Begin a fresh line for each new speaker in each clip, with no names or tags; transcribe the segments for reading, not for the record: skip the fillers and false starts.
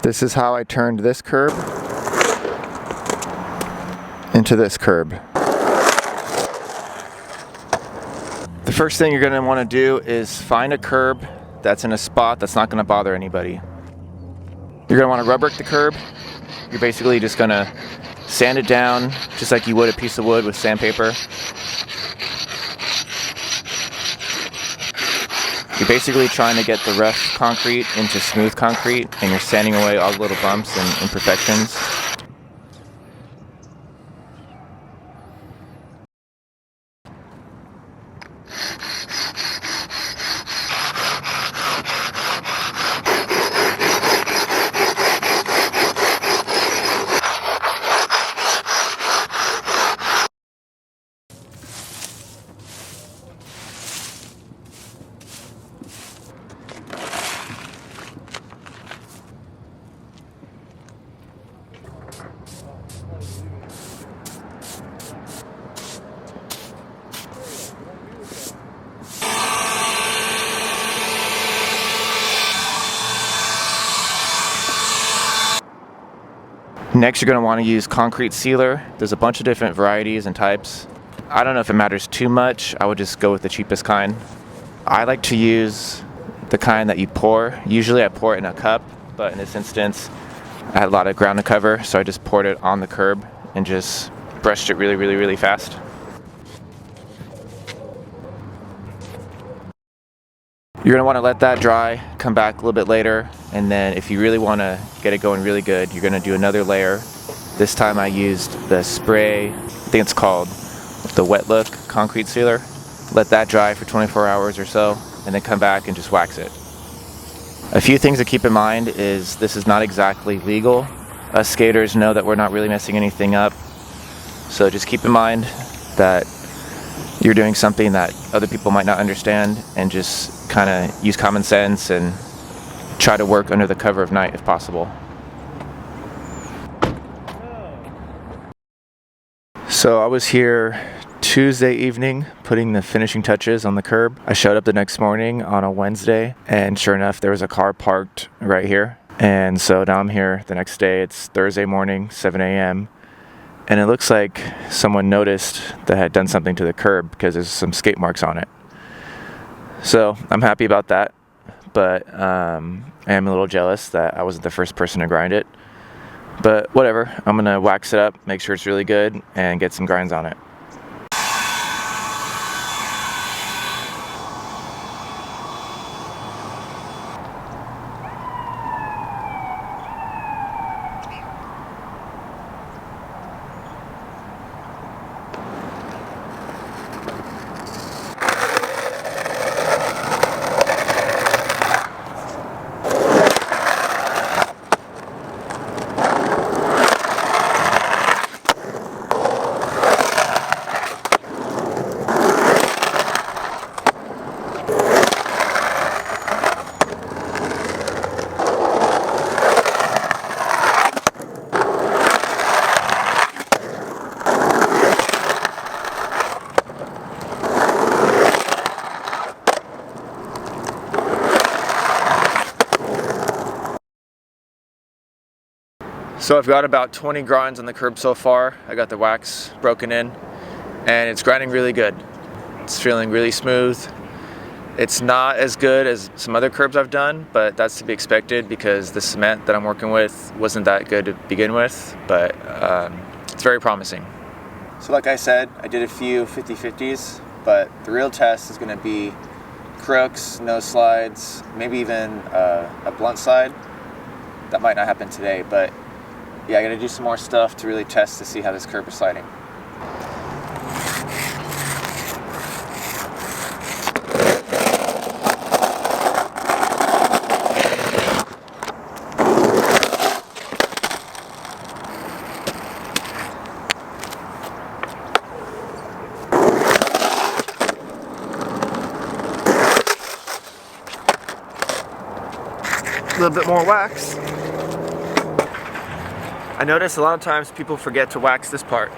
This is how I turned this curb into this curb. The first thing you're going to want to do is find a curb that's in a spot that's not going to bother anybody. You're going to want to rub brick the curb. You're basically just going to sand it down just like you would a piece of wood with sandpaper. You're basically trying to get the rough concrete into smooth concrete, and you're sanding away all the little bumps and imperfections. Next, you're going to want to use concrete sealer. There's a bunch of different varieties and types. I don't know if it matters too much. I would just go with the cheapest kind. I like to use the kind that you pour. Usually I pour it in a cup, but in this instance, I had a lot of ground to cover, so I just poured it on the curb and just brushed it really fast. You're going to want to let that dry, come back a little bit later, and then if you really want to get it going really good, you're going to do another layer. This time I used the spray, I think it's called the wet look concrete sealer. Let that dry for 24 hours or so, and then come back and just wax it. A few things to keep in mind is this is not exactly legal. Us skaters know that we're not really messing anything up, so just keep in mind that you're doing something that other people might not understand, and just kind of use common sense and try to work under the cover of night if possible. So I was here Tuesday evening putting the finishing touches on the curb. I showed up the next morning on a Wednesday, and sure enough there was a car parked right here. And so now I'm here the next day. It's Thursday morning, 7 a.m. and it looks like someone noticed that I had done something to the curb because there's some skate marks on it. So I'm happy about that, but I am a little jealous that I wasn't the first person to grind it. But whatever, I'm gonna wax it up, make sure it's really good, and get some grinds on it. So I've got about 20 grinds on the curb so far. I got the wax broken in, and it's grinding really good. It's feeling really smooth. It's not as good as some other curbs I've done, but that's to be expected because the cement that I'm working with wasn't that good to begin with, but it's very promising. So like I said, I did a few 50-50s, but the real test is going to be crooks, nose slides, maybe even a blunt slide. That might not happen today, but yeah, I got to do some more stuff to really test to see how this curb is sliding. A little bit more wax. I notice a lot of times people forget to wax this part.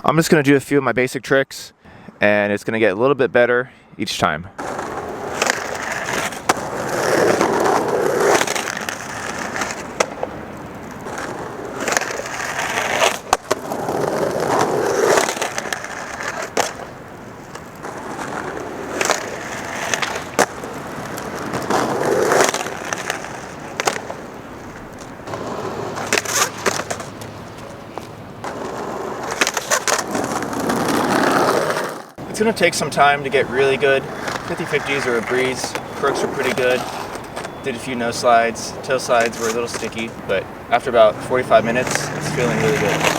I'm just going to do a few of my basic tricks, and it's going to get a little bit better each time. going to take some time to get really good. 50/50s are a breeze. Crooks were pretty good. Did a few no slides. Toe slides were a little sticky, but after about 45 minutes, it's feeling really good.